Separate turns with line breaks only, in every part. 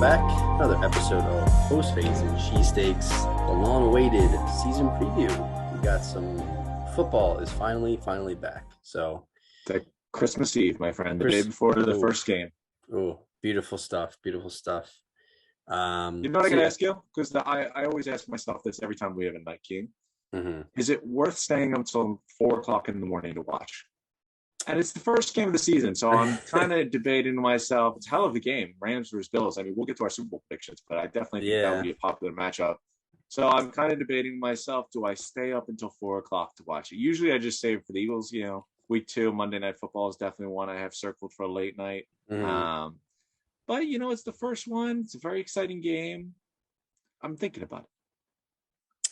welcome back. Another episode of Post-Fades Cheesesteaks, the long-awaited season preview. We got some football is finally back. So
it's Christmas Eve, my friend, the day before the first game.
Oh, beautiful stuff.
You know what I can ask you? Because I always ask myself this every time we have a night game.
Mm-hmm.
Is it worth staying until 4 o'clock in the morning to watch? And it's the first game of the season, so I'm kind of debating to myself. It's a hell of a game, Rams versus Bills. I mean, we'll get to our Super Bowl predictions, but I definitely think that would be a popular matchup. So I'm kind of debating to myself, do I stay up until 4 o'clock to watch it? Usually I just save for the Eagles. You know, week 2, Monday Night Football is definitely one I have circled for a late night.
Mm-hmm.
But, you know, it's the first one. It's a very exciting game. I'm thinking about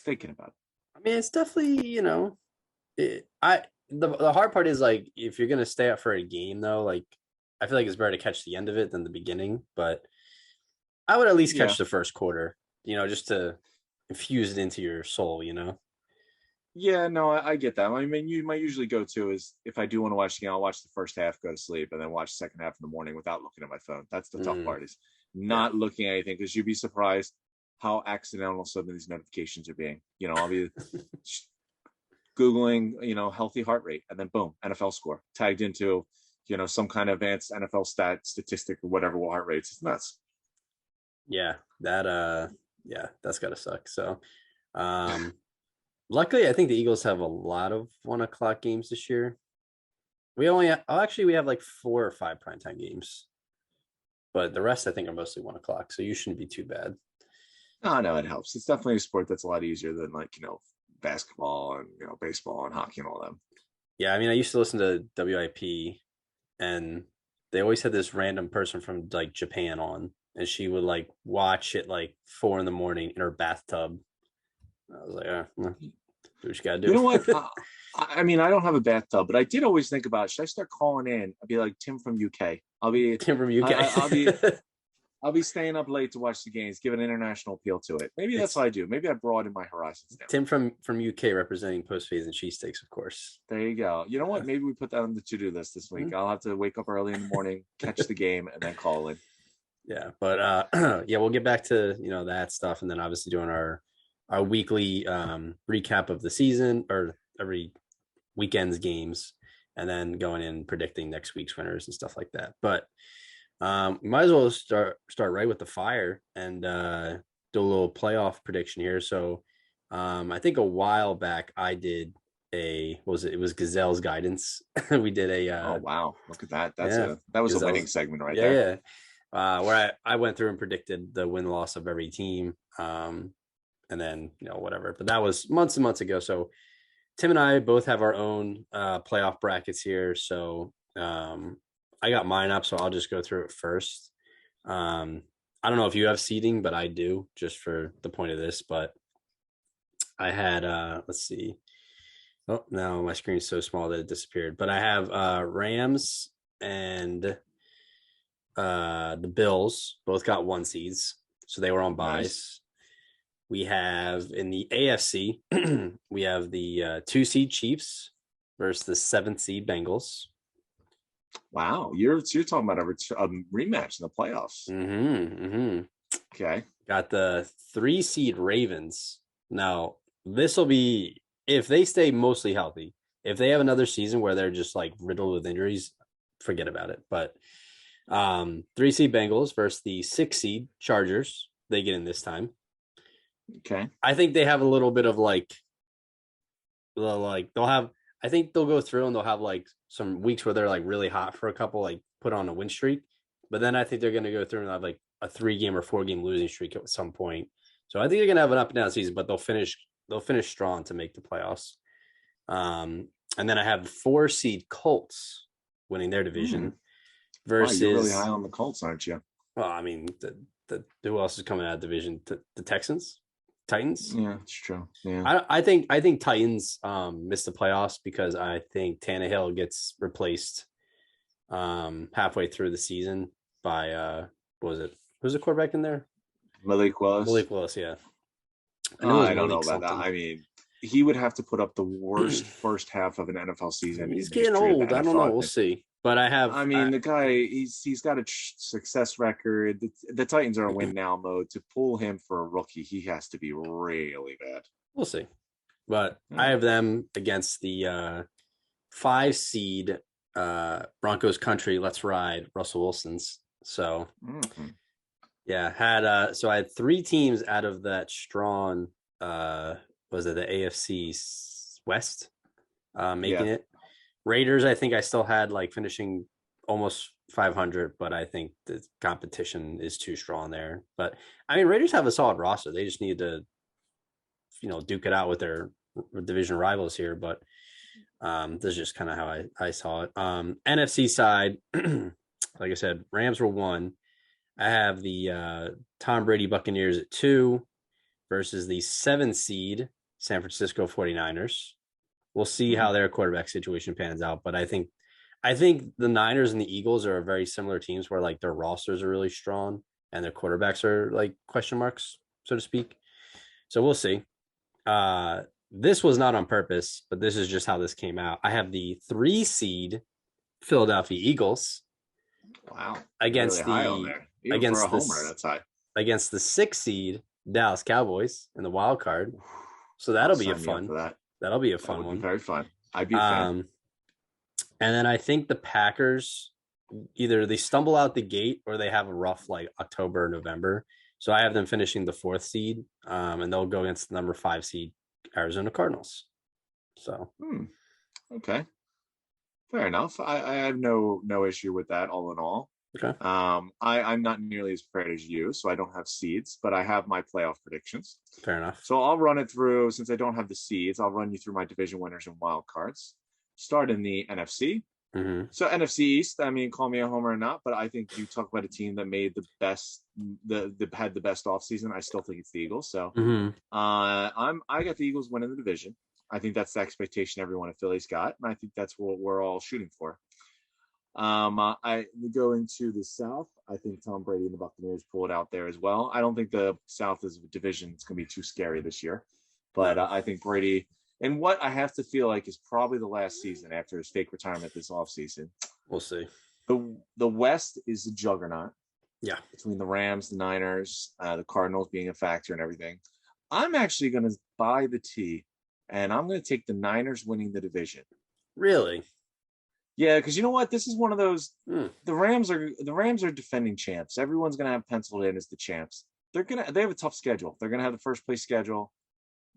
it.
I mean, it's definitely, you know, the hard part is, like, if you're going to stay up for a game, though, like, I feel like it's better to catch the end of it than the beginning. But I would at least catch the first quarter, you know, just to infuse it into your soul, you know?
Yeah, no, I get that. I mean, my usually go to is if I do want to watch the game, I'll watch the first half, go to sleep, and then watch the second half in the morning without looking at my phone. That's the tough part, is not looking at anything, because you'd be surprised how accidental some of these notifications are being. You know, I'll be Googling, you know, healthy heart rate, and then boom, NFL score tagged into, you know, some kind of advanced NFL statistic or whatever heart rates. It's nuts.
Yeah, that's gotta suck. So, luckily, I think the Eagles have a lot of 1 o'clock games this year. We only have, we have like 4 or 5 primetime games, but the rest I think are mostly 1 o'clock. So you shouldn't be too bad.
Oh, no, it helps. It's definitely a sport that's a lot easier than, like, you know, basketball and, you know, baseball and hockey and all them.
Yeah, I mean, I used to listen to WIP, and they always had this random person from, like, Japan on, and she would, like, watch it like 4 a.m. in her bathtub. I was like, do what you gotta do.
You know what? I mean, I don't have a bathtub, but I did always think about, should I start calling in? I'll be like Tim from UK. I'll be
Tim from UK.
I'll be staying up late to watch the games, give an international appeal to it. Maybe that's what I do. Maybe I broaden my horizons now.
Tim from UK representing Post-Fades Cheesesteaks, of course.
There you go. You know what? Maybe we put that on the to-do list this week. I'll have to wake up early in the morning, catch the game, and then call in.
Yeah, but we'll get back to, you know, that stuff, and then obviously doing our weekly recap of the season, or every weekend's games, and then going in predicting next week's winners and stuff like that. But we might as well start right with the fire and do a little playoff prediction here. So I think a while back I did it was Gazelle's Guidance. We did
oh wow, look at that. That was a winning segment right there.
Where I went through and predicted the win-loss of every team, and then, you know, whatever. But that was months and months ago. So Tim and I both have our own playoff brackets here. So I got mine up, so I'll just go through it first. I don't know if you have seeding, but I do, just for the point of this. But I had let's see. Oh, now my screen's so small that it disappeared. But I have Rams and the Bills both got 1 seeds, so they were on buys. Nice. We have in the AFC, we have the 2 seed Chiefs versus the 7th seed Bengals.
Wow, you're talking about a rematch in the playoffs. Okay.
Got the 3 seed Ravens. Now, this will be, if they stay mostly healthy. If they have another season where they're just, like, riddled with injuries, forget about it. But 3 seed Bengals versus the 6 seed Chargers. They get in this time.
Okay.
I think they have a little bit of I think they'll go through and they'll have, like, some weeks where they're, like, really hot for a couple, like, put on a win streak. But then I think they're going to go through and have, like, a 3-game or 4-game losing streak at some point. So I think they're going to have an up and down season, but they'll finish strong to make the playoffs. And then I have 4 seed Colts winning their division versus.
Wow, you're really high on the Colts, aren't you?
Well, I mean, who else is coming out of division? The Texans? Titans?
Yeah, it's true. Yeah.
I think Titans miss the playoffs because I think Tannehill gets replaced halfway through the season by who's the quarterback in there?
Malik
Willis, yeah.
I don't know about that. I mean, he would have to put up the worst first half of an NFL season.
He's getting old. I don't know. We'll see. But I have,
I mean, the guy, he's got a success record. The Titans are in win now mode. To pull him for a rookie, he has to be really bad.
we'll see. But I
Hmm.
have them against the 5 seed Broncos country. Let's ride Russell Wilson's. So
Mhm.
yeah, I had 3 teams out of that strong was it the AFC West making
Yeah.
it. Raiders, I think I still had like finishing almost 500, but I think the competition is too strong there. But I mean, Raiders have a solid roster. They just need to, duke it out with their division rivals here. But this is just kind of how I saw it. NFC side, like I said, Rams were 1. I have the Tom Brady Buccaneers at 2 versus the 7 seed San Francisco 49ers. We'll see
Hmm.
how their quarterback situation pans out, but I think the Niners and the Eagles are very similar teams where like their rosters are really strong and their quarterbacks are like question marks, so to speak. So we'll see. This was not on purpose, but this is just how this came out. I have the 3 seed Philadelphia Eagles
Wow. Really
against
high on
the
there. Even for a
against
homer,
this
that's high.
against the 6 seed Dallas Cowboys in the wild card. So
I'll sign me up for that.
that'll be a
That
fun
would be
one.
very fun. I'd be a fan.
And then I think the Packers either they stumble out the gate or they have a rough like October or November. So I have them finishing the 4th seed, and they'll go against the number 5 seed Arizona Cardinals. So
Okay. Fair enough. I have no issue with that all in all.
okay,
I'm not nearly as prepared as you, so I don't have seeds, but I have my playoff predictions.
fair enough.
So I'll run it through since I don't have the seeds. I'll run you through my division winners and wild cards. Start in the NFC.
Mm-hmm.
So NFC East, I mean, call me a homer or not, but I think you talk about a team that made had the best offseason. I still think it's the Eagles. So
Mm-hmm.
I got the Eagles winning the division. I think that's the expectation everyone at Philly's got, and I think that's what we're all shooting for. I go into the South. I think Tom Brady and the Buccaneers pull it out there as well. I don't think the South is a division that's going to be too scary this year, but
No.
I think Brady and what I have to feel like is probably the last season after his fake retirement this offseason.
We'll see.
The West is a juggernaut.
Yeah.
Between the Rams, the Niners, the Cardinals being a factor and everything. I'm actually going to buy the T, and I'm going to take the Niners winning the division.
Really?
Yeah, because you know what? This is one of those.
Mm.
The Rams are defending champs. Everyone's going to have penciled in as the champs. They have a tough schedule. They're going to have the first place schedule.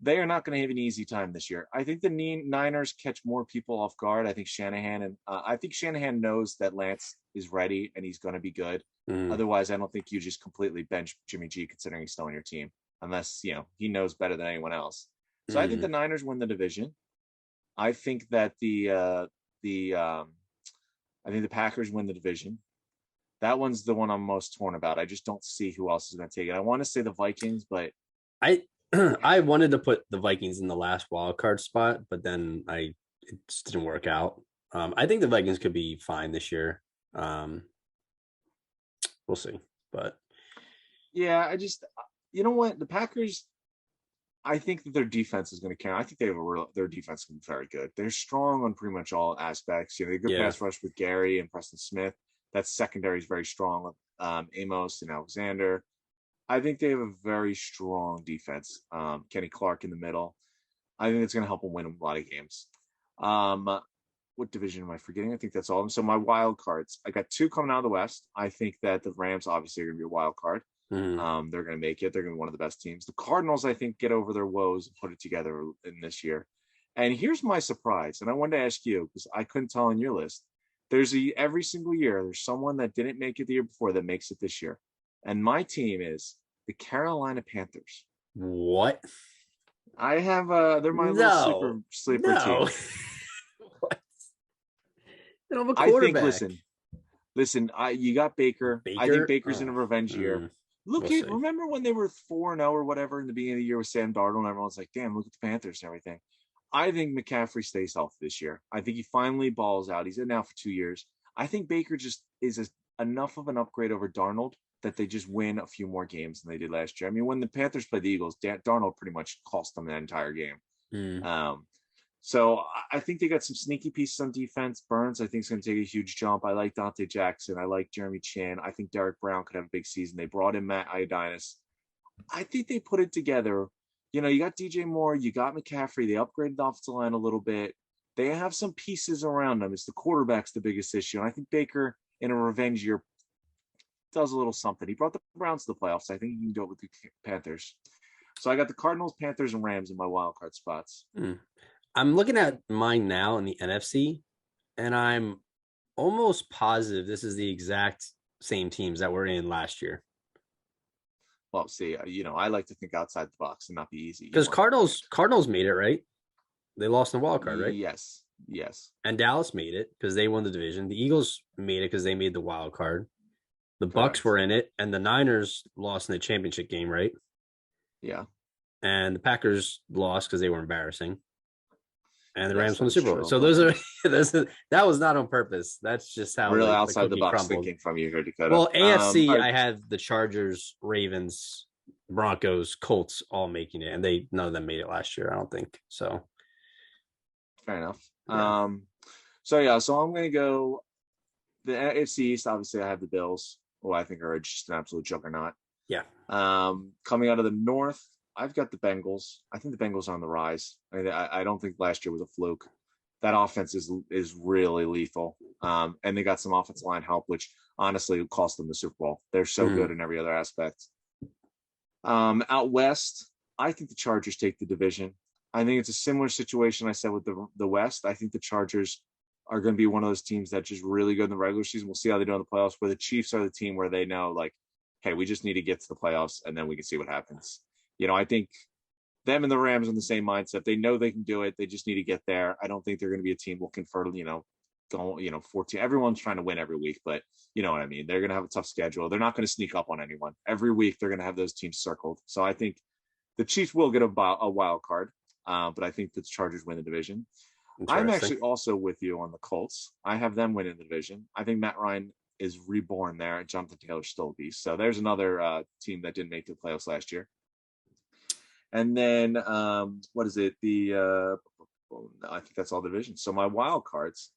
They are not going to have an easy time this year. I think the Niners catch more people off guard. I think Shanahan knows that Lance is ready and he's going to be good.
Mm.
Otherwise, I don't think you just completely bench Jimmy G considering he's still on your team, unless he knows better than anyone else. So I think the Niners win the division. I think that I think the Packers win the division. That one's the one I'm most torn about. I just don't see who else is going to take it. I want to say the Vikings, but
I wanted to put the Vikings in the last wild card spot, but then it just didn't work out. I think the Vikings could be fine this year. We'll see, but
yeah, you know what, the Packers. I think that their defense is going to carry. I think their defense is going to be very good. They're strong on pretty much all aspects. They good pass rush with Gary and Preston Smith. That secondary is very strong. Amos and Alexander. I think they have a very strong defense. Kenny Clark in the middle. I think it's going to help them win a lot of games. What division am I forgetting? I think that's all of them. So my wild cards, I got 2 coming out of the West. I think that the Rams obviously are going to be a wild card. They're going to make it. They're going to be one of the best teams. The Cardinals, I think, get over their woes and put it together in this year. And here's my surprise. And I wanted to ask you, because I couldn't tell on your list. Every single year, there's someone that didn't make it the year before that makes it this year. And my team is the Carolina Panthers.
what?
I have they're my little sleeper team.
What? They don't have a quarterback.
I think listen, you got Baker. I think Baker's in a revenge year. Remember when they were 4-0 or whatever in the beginning of the year with Sam Darnold, and everyone's like, damn, look at the Panthers and everything. I think McCaffrey stays healthy this year. I think he finally balls out. He's in now for 2 years. I think Baker just is enough of an upgrade over Darnold that they just win a few more games than they did last year. I mean, when the Panthers played the Eagles, Darnold pretty much cost them that entire game. So I think they got some sneaky pieces on defense. Burns, I think, is going to take a huge jump. I like Dante Jackson. I like Jeremy Chan. I think Derek Brown could have a big season. They brought in Matt Ioannidis. I think they put it together. You got DJ Moore, you got McCaffrey. They upgraded the offensive line a little bit. They have some pieces around them. It's the quarterback's the biggest issue. And I think Baker, in a revenge year, does a little something. He brought the Browns to the playoffs. I think he can do it with the Panthers. So I got the Cardinals, Panthers, and Rams in my wild card spots.
I'm looking at mine now in the NFC, and I'm almost positive this is the exact same teams that were in last year.
Well, see, I like to think outside the box and not be easy.
Because Cardinals made it, right? They lost in the wild card, right?
Yes.
And Dallas made it because they won the division. The Eagles made it because they made the wild card. The Bucks were in it, and the Niners lost in the championship game, right?
Yeah.
And the Packers lost because they were embarrassing. And the Rams won the Super Bowl. So that was not on purpose. That's just how
really outside the box crumbled. Thinking from you here, Dakota.
Well, AFC, I had the Chargers, Ravens, Broncos, Colts all making it, and none of them made it last year, I don't think. So
fair enough. Yeah. So I'm going to go the AFC East. Obviously, I have the Bills, who I think are just an absolute juggernaut.
Yeah.
Coming out of the North, I've got the Bengals. I think the Bengals are on the rise. I don't think last year was a fluke. That offense is really lethal. And they got some offensive line help, which honestly cost them the Super Bowl. They're so good in every other aspect. Out West, I think the Chargers take the division. I think it's a similar situation I said with the West. I think the Chargers are going to be one of those teams that just really good in the regular season. We'll see how they do in the playoffs, where the Chiefs are the team where they know, like, hey, we just need to get to the playoffs, and then we can see what happens. I think them and the Rams are in the same mindset. They know they can do it. They just need to get there. I don't think they're going to be a team looking for, 14. Everyone's trying to win every week, but you know what I mean? They're going to have a tough schedule. They're not going to sneak up on anyone. Every week, they're going to have those teams circled. So I think the Chiefs will get a wild card, but I think the Chargers win the division. I'm actually also with you on the Colts. I have them winning the division. I think Matt Ryan is reborn there. Jonathan Taylor still a beast. So there's another team that didn't make the playoffs last year. And then what is it? I think that's all the divisions. So my wild cards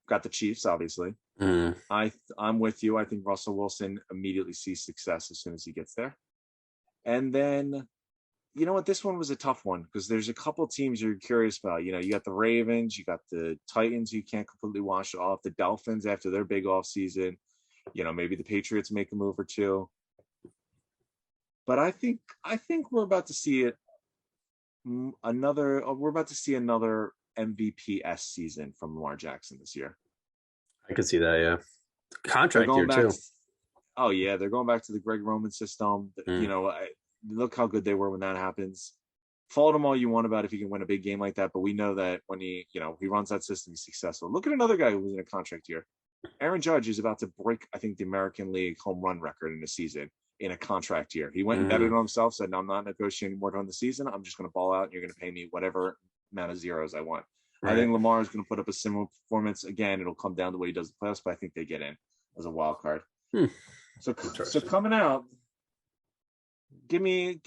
got the Chiefs, obviously. I'm with you. I think Russell Wilson immediately sees success as soon as he gets there. And then, you know what? This one was a tough one because there's a couple teams you're curious about. You got the Ravens, you got the Titans. You can't completely wash it off. The Dolphins after their big off season. Maybe the Patriots make a move or two. But I think we're about to see it. We're about to see another MVP-esque season from Lamar Jackson this year.
I could see that, yeah. Contract year too.
Oh yeah, they're going back to the Greg Roman system. Look how good they were when that happens. Fault him all you want about if he can win a big game like that, but we know that when he runs that system, he's successful. Look at another guy who's in a contract year. Aaron Judge is about to break, I think, the American League home run record in a season in a contract year. He went and betted on himself, said, no, I'm not negotiating more during the season. I'm just going to ball out and you're going to pay me whatever amount of zeros I want. Right. I think Lamar is going to put up a similar performance. Again, it'll come down to what he does the playoffs, but I think they get in as a wild card. So coming out, give me.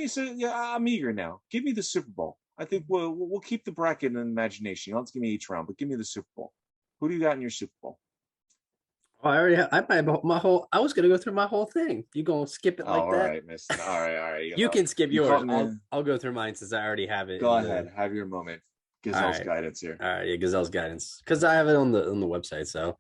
So yeah, I'm eager now. Give me the Super Bowl. I think we'll keep the bracket in the imagination. You don't have to give me each round, but give me the Super Bowl. Who do you got in your Super Bowl?
Oh, I already have. I was gonna go through my whole thing. You gonna skip it like that? All
right, mister. All right.
You can skip yours. I'll go through mine since I already have it.
Go ahead. Have your moment. Gazelle's guidance here.
All right, yeah, Gazelle's guidance because I have it on the website. So,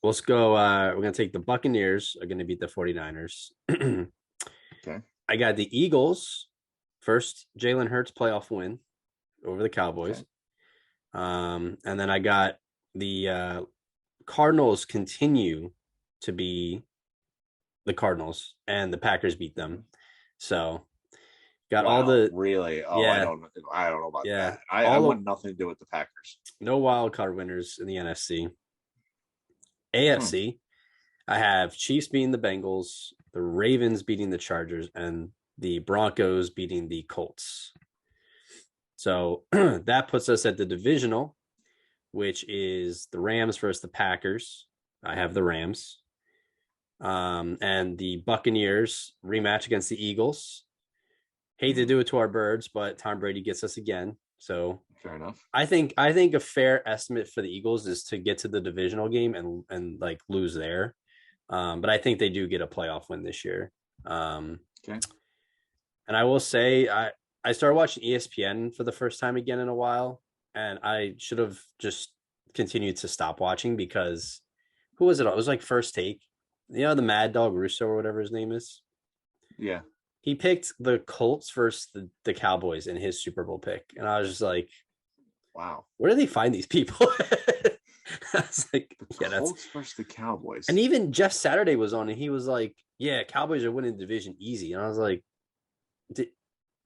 let's go. We're gonna take the Buccaneers are gonna beat the 49ers.
Okay.
I got the Eagles first. Jalen Hurts playoff win over the Cowboys. Okay. And then I got the Cardinals continue to be the Cardinals, and the Packers beat them. So. Got all the
really. Oh, yeah. I don't know about that. I want nothing to do with the Packers.
No wild card winners in the NFC. AFC, I have Chiefs beating the Bengals, the Ravens beating the Chargers, and the Broncos beating the Colts. So that puts us at the divisional, which is the Rams versus the Packers. I have the Rams. And the Buccaneers rematch against the Eagles. Hate to do it to our birds, but Tom Brady gets us again. So
Fair enough.
I think a fair estimate for the Eagles is to get to the divisional game and like lose there. But I think they do get a playoff win this year.
Okay.
And I will say I started watching ESPN for the first time again in a while, and I should have just continued to stop watching because who was it? It was like First Take, the Mad Dog Russo or whatever his name is.
Yeah.
He picked the Colts versus the Cowboys in his Super Bowl pick, and I was just like,
Wow.
where do they find these people? I was like,
The
yeah, that's.
Colts versus the Cowboys.
And even Jeff Saturday was on, and he was like, yeah, Cowboys are winning the division easy, and I was like,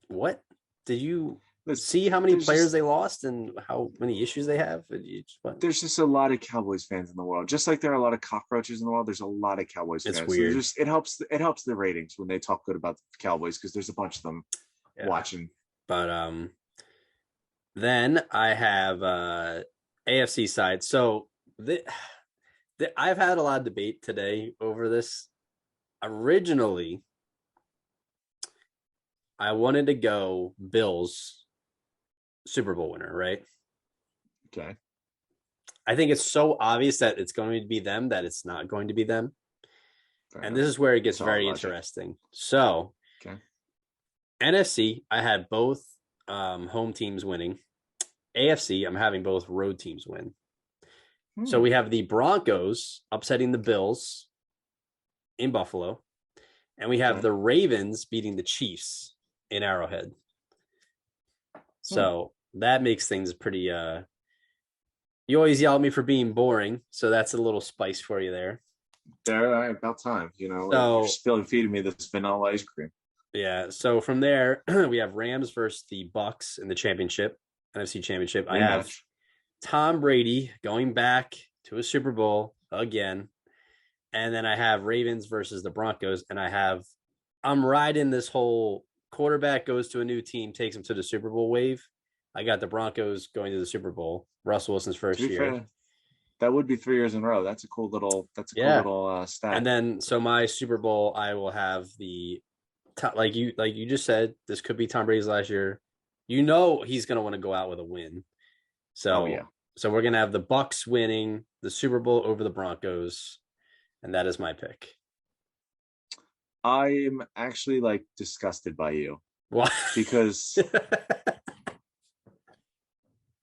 what? Did you see how many players they lost and how many issues they have?
There's just a lot of Cowboys fans in the world. Just like there are a lot of cockroaches in the world, there's a lot of Cowboys fans.
It's weird.
So it helps the ratings when they talk good about the Cowboys because there's a bunch of them watching.
But then I have AFC side. So I've had a lot of debate today over this. Originally, I wanted to go Bills Super Bowl winner, right?
Okay.
I think it's so obvious that it's going to be them that it's not going to be them. Fair enough. This is where it gets very interesting. So,
okay.
NFC, I had both home teams winning. AFC, I'm having both road teams win. So we have the Broncos upsetting the Bills in Buffalo, and we have the Ravens beating the Chiefs in Arrowhead. So that makes things pretty you always yell at me for being boring, so that's a little spice for you there.
There, about time. You're still feeding me this vanilla ice cream.
Yeah, so from there we have Rams versus the Bucks in the championship, NFC championship. I have Tom Brady going back to a Super Bowl again. And then I have Ravens versus the Broncos. And I'm riding this whole quarterback goes to a new team, takes him to the Super Bowl wave. I got the Broncos going to the Super Bowl. Russell Wilson's first year.
Fair, that would be 3 years in a row. That's a cool little stat.
And then so my Super Bowl, I will have like you just said, this could be Tom Brady's last year. He's gonna want to go out with a win. So So we're gonna have the Bucks winning the Super Bowl over the Broncos, and that is my pick.
I'm actually disgusted by you.
Why?
Because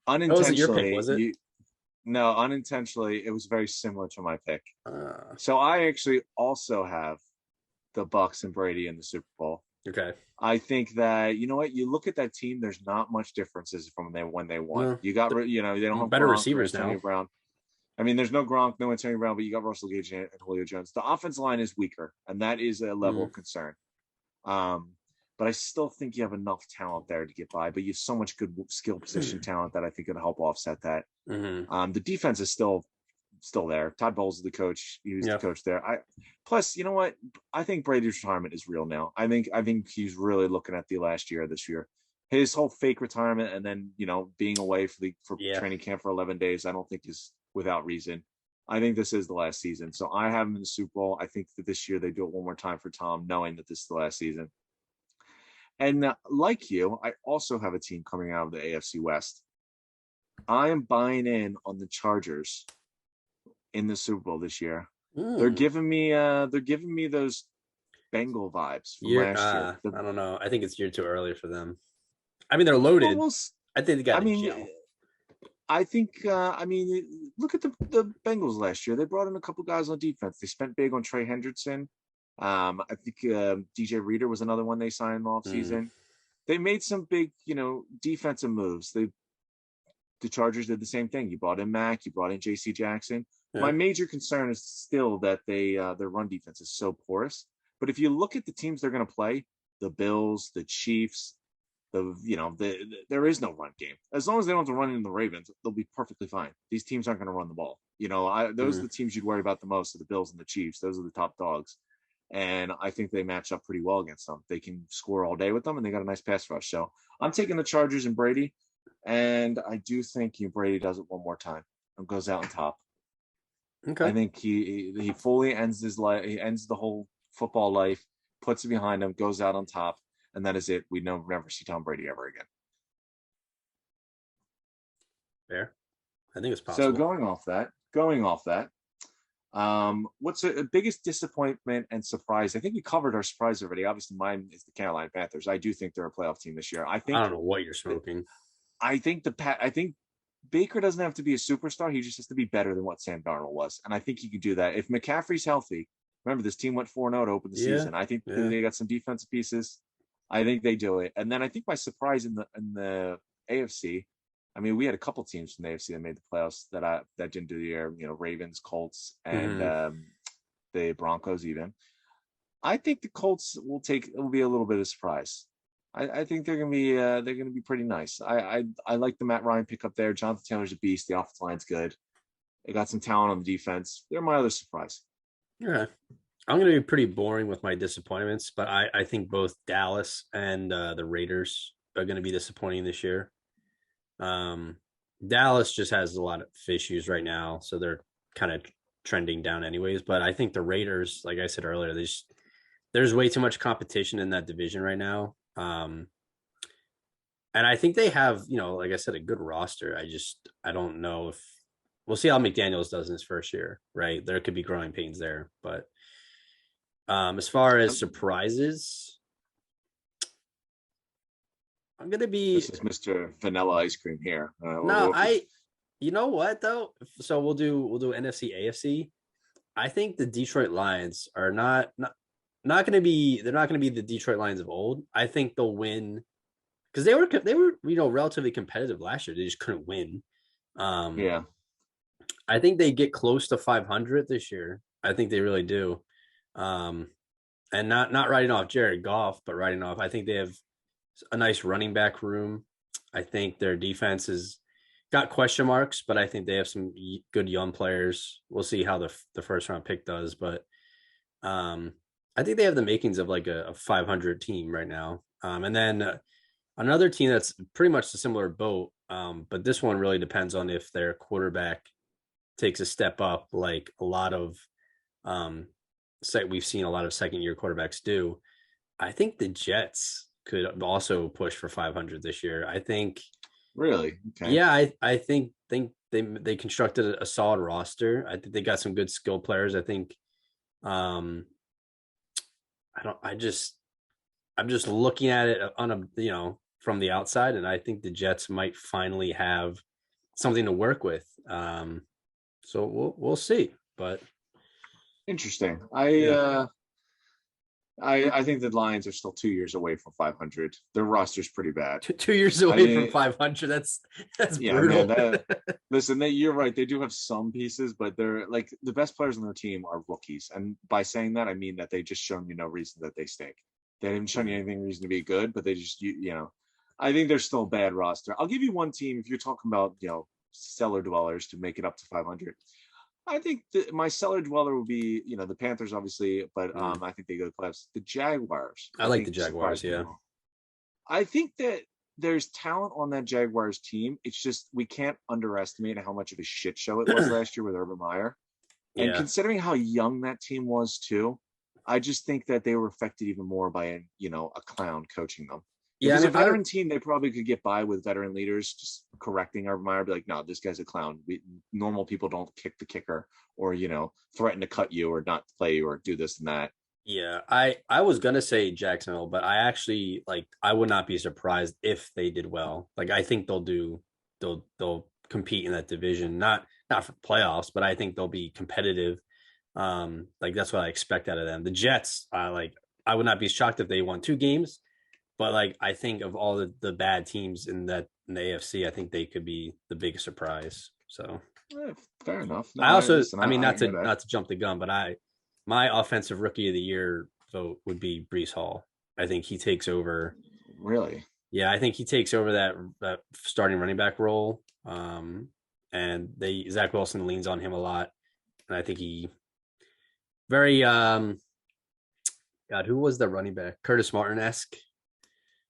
unintentionally,
your pick, was it?
No, unintentionally, it was very similar to my pick. So I actually also have the Bucks and Brady in the Super Bowl.
Okay.
I think that you look at that team. There's not much differences from when they won. Well, you got they don't have
better
Gronk
receivers
now. Antonio Brown. I mean, there's no Gronk, no Antonio Brown, but you got Russell Gage and Julio Jones. The offensive line is weaker, and that is a level of concern. But I still think you have enough talent there to get by. But you have so much good skill position talent that I think it'll help offset that. The defense is still there. Todd Bowles is the coach. He was the coach there. Plus, you know what? I think Brady's retirement is real now. I think he's really looking at the last year of this year. His whole fake retirement and then being away for training camp for 11 days. I don't think is without reason. I think this is the last season. So I have him in the Super Bowl. I think that this year they do it one more time for Tom, knowing that this is the last season. And like you, I also have a team coming out of the AFC West. I am buying in on the Chargers in the Super Bowl this year. They're giving me those Bengal vibes from last year.
I don't know. I think it's year too early for them. I mean, they're loaded. I think they got
I think look at the Bengals last year. They brought in a couple guys on defense. They spent big on Trey Hendrickson. I think DJ Reader was another one they signed off season. They made some big, defensive moves. The Chargers did the same thing. You brought in Mack, you brought in JC Jackson. Yeah. My major concern is still that their run defense is so porous. But if you look at the teams they're going to play, the Bills, the Chiefs, there is no run game. As long as they don't have to run into the Ravens, they'll be perfectly fine. These teams aren't going to run the ball. Those are the teams you'd worry about the most, are the Bills and the Chiefs. Those are the top dogs. And I think they match up pretty well against them. They can score all day with them, and they got a nice pass rush. So I'm taking the Chargers and Brady, and I do think Brady does it one more time and goes out on top. Okay. I think he fully ends his life. He ends the whole football life, puts it behind him, goes out on top, and that is it. We never see Tom Brady ever again.
Fair. I think it's
So
possible.
going off that, what's the biggest disappointment and surprise? I think we covered our surprise already. Obviously, mine is the Carolina Panthers. I do think they're a playoff team this year. I
I
think
don't know what you're
that
smoking.
I think Baker doesn't have to be a superstar. He just has to be better than what Sam Darnold was. And I think he could do that. If McCaffrey's healthy, remember this team went 4-0 to open the
Yeah.
season. I think
Yeah.
they got some defensive pieces. I think they do it. And then I think my surprise in the AFC, I mean, we had a couple teams from the AFC that made the playoffs that didn't do the year, Ravens, Colts, and
Mm-hmm.
the Broncos even. I think the Colts will be a little bit of surprise. I think they're gonna be pretty nice. I like the Matt Ryan pickup there. Jonathan Taylor's a beast. The offensive line's good. They got some talent on the defense. They're my other surprise.
Yeah. I'm going to be pretty boring with my disappointments, but I think both Dallas and the Raiders are going to be disappointing this year. Um, Dallas just has a lot of issues right now, so they're kind of trending down anyways. But I think the Raiders, like I said earlier, there's way too much competition in that division right now. And I think they have, like I said, a good roster. I don't know if we'll see how McDaniels does in his first year, right? There could be growing pains there, but as far as surprises, I'm gonna be
This is Mr. Vanilla Ice Cream here.
no, you know what though? So we'll do NFC AFC. I think the Detroit Lions are not going to be they're not going to be the Detroit Lions of old. I think they'll win because they were relatively competitive last year. They just couldn't win. Um,
Yeah.
I think they get close to 500 this year. I think they really do. Um, and not writing off Jared Goff, but writing off. I think they have a nice running back room. I think their defense has got question marks, but I think they have some good young players. We'll see how the first round pick does, but I think they have the makings of like a 500 team right now. And then another team that's pretty much a similar boat, but this one really depends on if their quarterback takes a step up, like a lot of we've seen a lot of second year quarterbacks do. I think the Jets could also push for 500 this year. I think,
Really? Okay.
yeah, I think they constructed a solid roster. I think they got some good skill players. I think, um, I don't, I'm just looking at it on from the outside, and I think the Jets might finally have something to work with. So we'll see, but
Interesting.
yeah.
I think the Lions are still 2 years away from 500. Their roster's pretty bad.
Two years
I
away from
mean,
500. That's
yeah, man.
brutal.
Listen, you're right. They do have some pieces, but they're like the best players on their team are rookies. And by saying that, I mean that they just shown you no reason that they stink. They haven't shown you anything reason to be good, but they just I think they're still a bad roster. I'll give you one team if you're talking about cellar dwellers to make it up to 500. I think my cellar dweller would be, the Panthers, obviously, but
Mm.
I think they go to the playoffs. The Jaguars,
I
I
like the
think,
Jaguars.
surprised me a
Yeah,
little. I think that there's talent on that Jaguars team. It's just we can't underestimate how much of a shit show it was last year with Urban Meyer. And
yeah,
considering how young that team was too, I just think that they were affected even more by a clown coaching them. If it
yeah. I
was a
mean,
veteran team, they probably could get by with veteran leaders just correcting Urban Meyer, be like, no, this guy's a clown. Normal people don't kick the kicker or, threaten to cut you or not play you or do this and that.
yeah. I was gonna say Jacksonville, but I actually I would not be surprised if they did well. Like I think they'll compete in that division, not for playoffs, but I think they'll be competitive. That's what I expect out of them. The Jets, I would not be shocked if they won 2 games. But I think of all the bad teams in the AFC, I think they could be the biggest surprise. So
Fair enough. No,
I also,
listen,
I mean,
I hear that.
not to jump the gun, but my offensive rookie of the year vote would be Brees Hall. I think he takes over.
Really?
Yeah, I think he takes over that starting running back role. And Zach Wilson leans on him a lot, and I think he very God, who was the running back? Curtis Martin esque.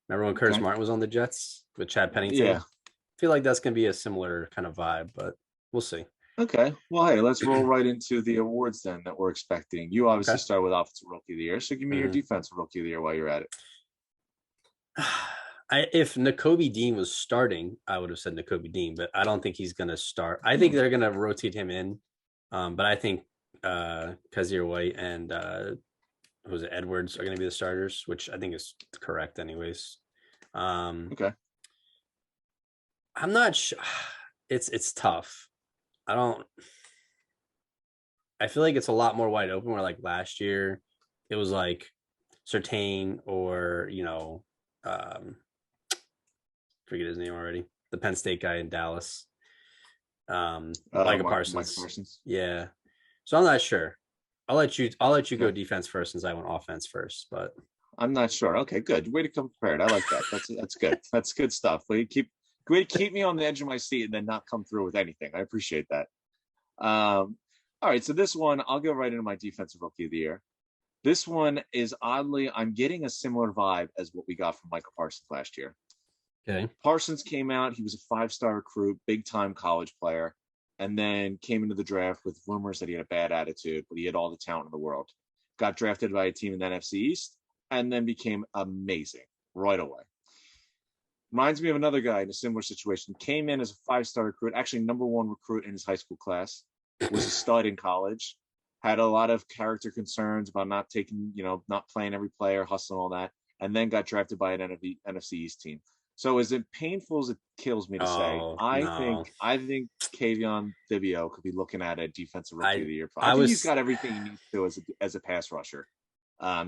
Remember when Curtis
Okay.
Martin was on the Jets with Chad Pennington?
Yeah.
I feel like that's going to be a similar kind of vibe, but we'll see.
Okay. Well, hey, let's roll right into the awards then that we're expecting. You obviously
Okay.
start with Offensive Rookie of the Year, so give me your
Mhm.
Defensive Rookie of the Year while you're at it.
If Nakobe Dean was starting, I would have said Nakobe Dean, but I don't think he's going to start. I think
Hmm.
they're going to rotate him in, but I think Kazir White and who was it, Edwards are going to be the starters, which I think is correct, anyways. Um,
Okay.
I'm not sure. It's tough. I don't. I feel like it's a lot more wide open. Where like last year, it was like Sertain or forget his name already. The Penn State guy in Dallas, Micah
Micah
Parsons.
Parsons.
Yeah, so I'm not sure. I'll let you go
Okay.
defense first since I went offense first. But
I'm not sure. Okay, good. Way to come prepared. I like that. That's good. That's good stuff. Way to keep me on the edge of my seat and then not come through with anything. I appreciate that. All right, so this one I'll go right into my defensive rookie of the year. This one is oddly, I'm getting a similar vibe as what we got from Michael Parsons last year.
okay,
Parsons came out, he was a 5-star recruit, big time college player, and then came into the draft with rumors that he had a bad attitude, but he had all the talent in the world. Got drafted by a team in the NFC East, and then became amazing right away. Reminds me of another guy in a similar situation. Came in as a 5-star recruit, actually number one recruit in his high school class, was a stud in college, had a lot of character concerns about not taking, not playing every player, hustling, all that, and then got drafted by an NFC East team. So as painful as it kills me to say,
oh
I
no,
think Kayvon Thibodeaux could be looking at a defensive rookie
I
of the year. I
I
think he's
was
got everything he needs to as a pass rusher.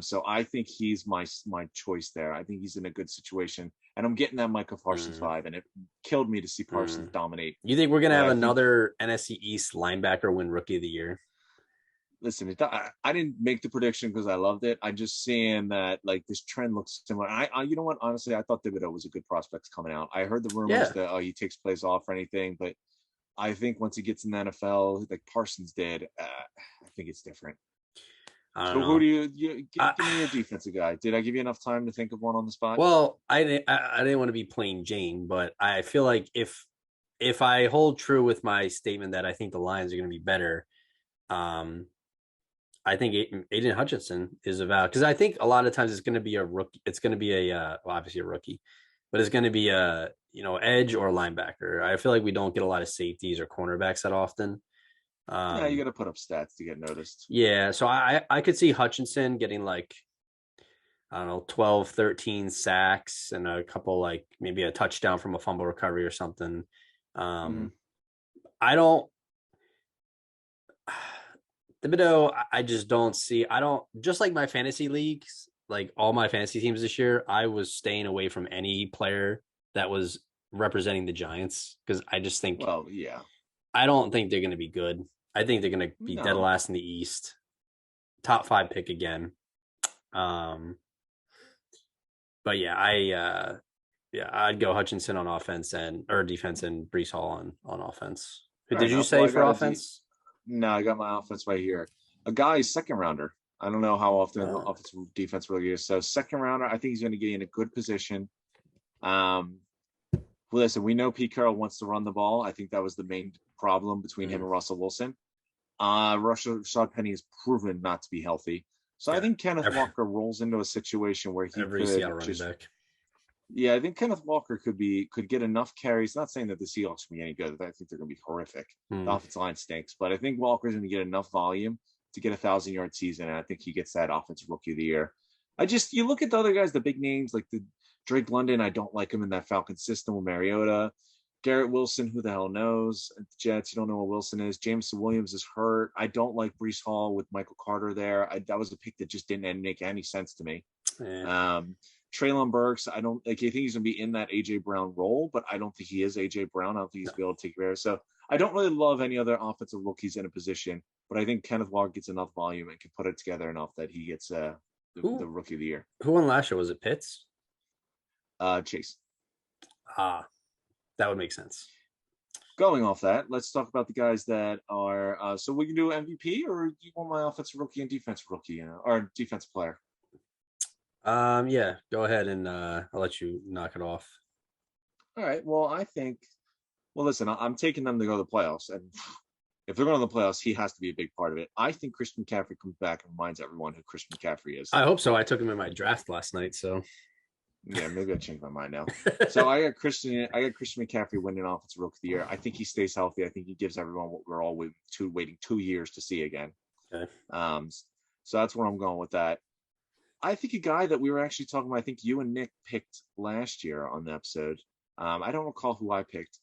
So I think he's my choice there. I think he's in a good situation, and I'm getting that Micah Parsons
mm,
vibe, and it killed me to see Parsons
mm.
dominate.
You think we're gonna
But
have
I think,
another NFC East linebacker win Rookie of the Year?
listen, I didn't make the prediction because I loved it. I just seeing that like this trend looks similar. You know what? Honestly, I thought Thibodeaux was a good prospect coming out. I heard the rumors
Yeah,
that he takes plays off or anything, but I think once he gets in the NFL, like Parsons did, I think it's different.
I don't
So who
know.
do you
I,
give me your defensive guy? Did I give you enough time to think of one on the spot?
well, I didn't want to be plain Jane, but I feel like if I hold true with my statement that I think the Lions are going to be better, um, I think Aiden Hutchinson is about because I think a lot of times it's going to be a rookie. It's going to be well, obviously a rookie, but it's going to be a edge or linebacker. I feel like we don't get a lot of safeties or cornerbacks that often.
Yeah, you
Um,
got to put up stats to get noticed.
yeah, so I could see Hutchinson getting like I don't know 12, 13 sacks and a couple like maybe a touchdown from a fumble recovery or something.
Hmm.
Um, I don't Thibodeau, I just don't see. I don't just like my fantasy leagues, like all my fantasy teams this year. I was staying away from any player that was representing the Giants because I just think
Well, yeah,
I don't think they're going to be good. I think they're going to be dead
no,
last in the East, top five pick again. Um, but yeah, I'd go Hutchinson on offense and or defense and Brees Hall on offense. Who
fair
did you
enough. Well,
say for offense?
no, I got my offense right here. A guy second rounder. I don't know how often
Uh,
offensive defense really is. So second rounder, I think he's going to get in a good position. Um, well, listen, we know Pete Carroll wants to run the ball. I think that was the main problem between him
mm,
and Russell Wilson. Rashad Penny has proven not to be healthy. So I
yeah,
think Kenneth
every,
Walker rolls into a situation where he
every
could
Seattle running
just,
back.
yeah, I think Kenneth Walker could get enough carries. Not saying that the Seahawks will be any good. I think they're going to be horrific. The
Mm,
offensive line stinks, but I think Walker's going to get enough volume to get 1,000-yard season, and I think he gets that offensive rookie of the year. You look at the other guys, the big names like the Drake London. I don't like him in that Falcon system with Mariota. Garrett Wilson, who the hell knows? At the Jets, you don't know what Wilson is. Jameson Williams is hurt. I don't like Brees Hall with Michael Carter there. That was a pick that just didn't make any sense to me.
yeah.
Traylon Burks, I don't like. I think he's going to be in that AJ Brown role, but I don't think he is AJ Brown. I don't think he's
No.
going to be able to take care. So I don't really love any other offensive rookies in a position, but I think Kenneth Walker gets enough volume and can put it together enough that he gets the
Who
rookie of the year.
who won last year? Was it Pitts?
Chase.
Ah, that would make sense.
Going off that, let's talk about the guys that are. So we can do MVP, or do you want my offensive rookie and defensive rookie, or defensive player?
Yeah, go ahead and I'll let you knock it off.
All right. Well, I think. Well, listen, I'm taking them to go to the playoffs, and if they're going to the playoffs, he has to be a big part of it. I think Christian McCaffrey comes back and reminds everyone who Christian McCaffrey is.
I hope so. I took him in my draft last night, so
Yeah, maybe I changed my mind now. So I got Christian McCaffrey winning Offensive Rookie of the Year. I think he stays healthy. I think he gives everyone what we're all waiting 2 years to see again.
Okay.
So that's where I'm going with that. I think a guy that we were actually talking about, I think you and Nick picked last year on the episode. I don't recall who I picked.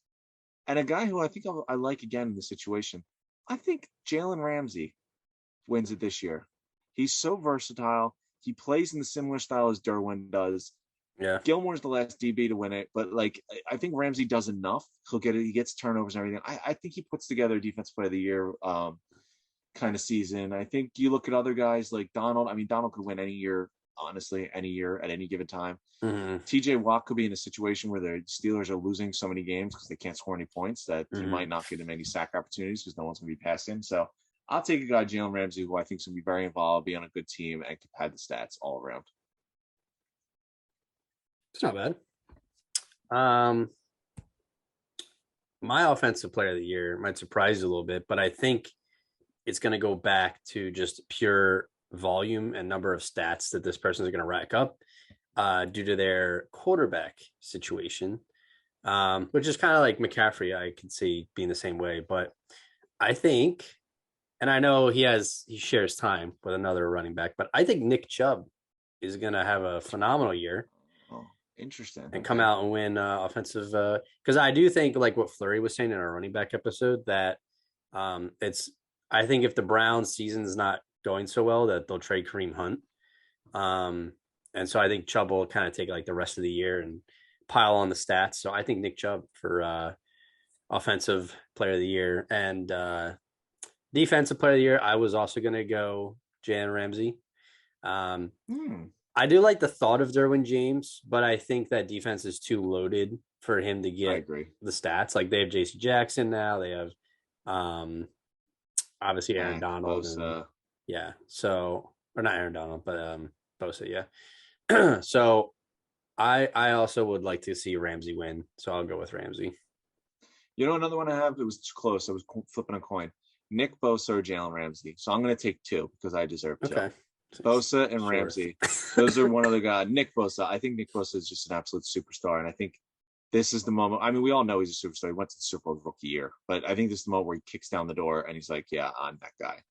And a guy who I think I like again in the situation. I think Jalen Ramsey wins it this year. He's so versatile. He plays in the similar style as Derwin does.
Yeah.
Gilmore's the last DB to win it, but like I think Ramsey does enough. He'll get it. He gets turnovers and everything. I think he puts together a defense player of the year kind of season. I think you look at other guys like Donald. I mean, Donald could win any year, honestly, any year at any given time.
Mm-hmm.
TJ Watt could be in a situation where the Steelers are losing so many games because they can't score any points that he might not get him any sack opportunities because no one's going to be passing. So I'll take a guy, Jalen Ramsey, who I think is going to be very involved, be on a good team, and can pad the stats all around.
It's not bad. My offensive player of the year might surprise you a little bit, but I think it's going to go back to just pure volume and number of stats that this person is going to rack up due to their quarterback situation, which is kind of like McCaffrey. I could see being the same way, but I think, and I know he shares time with another running back, but I think Nick Chubb is going to have a phenomenal year.
Oh, interesting.
And come out and win offensive. Because I do think, like what Fleury was saying in our running back episode, that I think if the Browns season is not going so well, that they'll trade Kareem Hunt. And so I think Chubb will kind of take like the rest of the year and pile on the stats. So I think Nick Chubb for offensive player of the year. And defensive player of the year, I was also going to go Jalen Ramsey. I do like the thought of Derwin James, but I think that defense is too loaded for him to get the stats. Like they have J.C. Jackson now. They have obviously Aaron Donald. And, yeah. So, or not Aaron Donald, but Bosa. Yeah. So I also would like to see Ramsey win. So I'll go with Ramsey.
You know, another one I have, it was close. I was flipping a coin. Nick Bosa or Jalen Ramsey. So I'm going to take two because I deserve two. Okay. Bosa and Ramsey. Those are one of the guys. Nick Bosa. I think Nick Bosa is just an absolute superstar. And I think this is the moment. I mean, we all know he's a superstar. He went to the Super Bowl rookie year. But I think this is the moment where he kicks down the door and he's like, yeah, I'm that guy.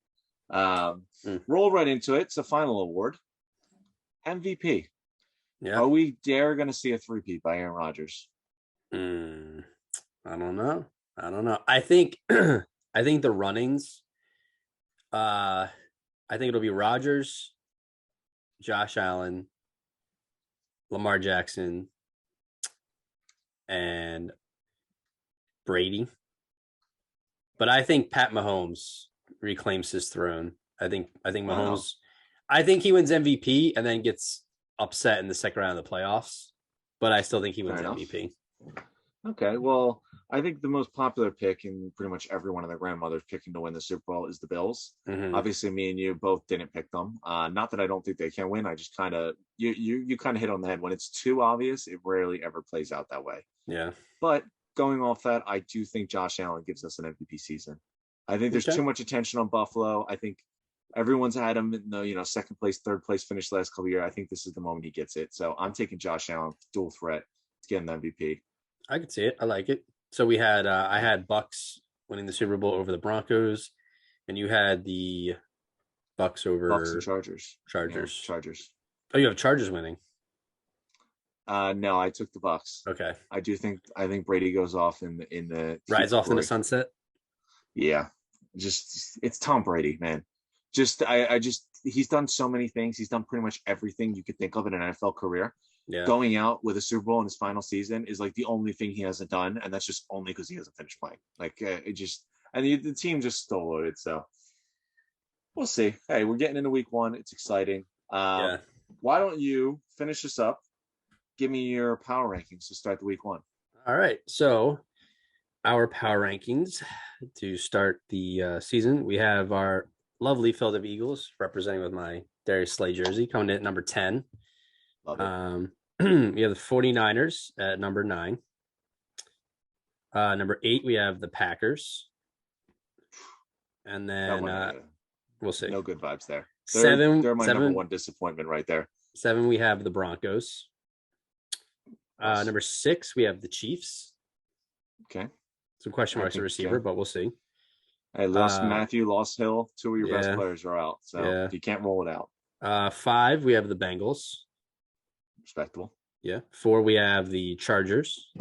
Roll right into it. It's the final award. MVP. Yeah. Are we going to see a three-peat by Aaron Rodgers?
I don't know. I think the runnings, I think it'll be Rodgers, Josh Allen, Lamar Jackson, and Brady. But I think Pat Mahomes reclaims his throne. I think Mahomes. I think he wins MVP and then gets upset in the second round of the playoffs. But I still think he wins MVP.
Okay, well, I think the most popular pick in pretty much every one of their grandmothers picking to win the Super Bowl is the Bills. Obviously, me and you both didn't pick them. Not that I don't think they can win. I just kind of you kind of hit on the head. When it's too obvious, it rarely ever plays out that way.
Yeah.
But going off that, I do think Josh Allen gives us an MVP season. I think there's too much attention on Buffalo. I think everyone's had him in the second place, third place finish last couple of years. I think this is the moment he gets it. So I'm taking Josh Allen, dual threat, to get an MVP.
I could see it. I like it. So we had I had Bucks winning the Super Bowl over the Broncos, and you had the Bucks over
Bucks and Chargers.
Yeah,
Chargers.
Oh, you have Chargers winning.
No, I took the Bucks.
Okay.
I think Brady goes off in the
rides off in the sunset.
Yeah. Just it's Tom Brady, man. He's done so many things. He's done pretty much everything you could think of in an NFL career. Yeah. Going out with a Super Bowl in his final season is like the only thing he hasn't done, and that's just only because he hasn't finished playing. Like the team just stole loaded. So we'll see. Hey, we're getting into week one. It's exciting. Why don't you finish this up? Give me your power rankings to start the week one.
All right. So our power rankings to start the season, we have our lovely Philadelphia Eagles representing with my Darius Slay jersey coming in at number 10.
Love it.
We have the 49ers at number 9. Number 8, we have the Packers. And then we'll see.
No good vibes there.
They're
my number one disappointment right there.
7, we have the Broncos. Number 6, we have the Chiefs.
Okay.
Some question marks at receiver, but we'll see.
I lost Matthew, lost Hill. 2 of your best players are out, so you can't roll it out.
5, we have the Bengals.
Respectable.
Yeah. 4, we have the Chargers.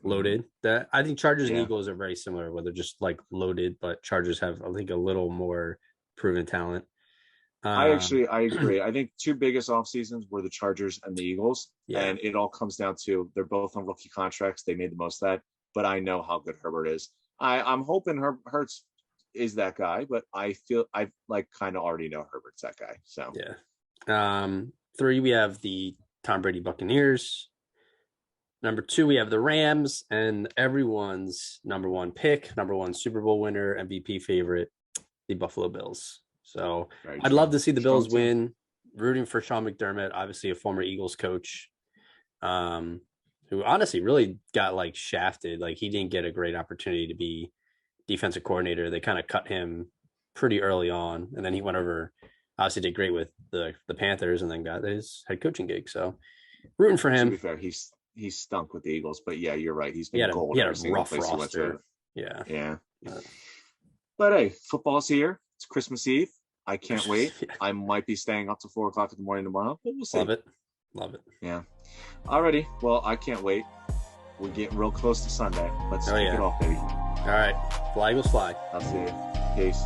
Loaded. That I think Chargers and Eagles are very similar, where they're just like loaded, but Chargers have, I think, a little more proven talent.
I agree. I think 2 biggest off seasons were the Chargers and the Eagles, and it all comes down to they're both on rookie contracts. They made the most of that, but I know how good Herbert is. I'm hoping Hurts is that guy, but I feel I like kind of already know Herbert's that guy. So
3, we have the Tom Brady Buccaneers. Number 2, we have the Rams, and everyone's number 1 pick, number 1 Super Bowl winner, MVP favorite, the Buffalo Bills. So I'd love to see the Bills win. Rooting for Sean McDermott, obviously a former Eagles coach, who honestly really got like shafted. Like he didn't get a great opportunity to be defensive coordinator. They kind of cut him pretty early on, and then he went over, obviously did great with the Panthers, and then got his head coaching gig. So rooting for him.
To be fair, he stunk with the Eagles, but yeah, you're right. He's been
gold. He had a rough roster.
Yeah. But hey, football's here. It's Christmas Eve. I can't wait. I might be staying up till 4 o'clock in the morning tomorrow, but we'll see.
Love it.
Yeah. Alrighty. Well, I can't wait. We're getting real close to Sunday. Let's kick it off, baby.
All right. Fly Eagles fly.
I'll see you. Peace.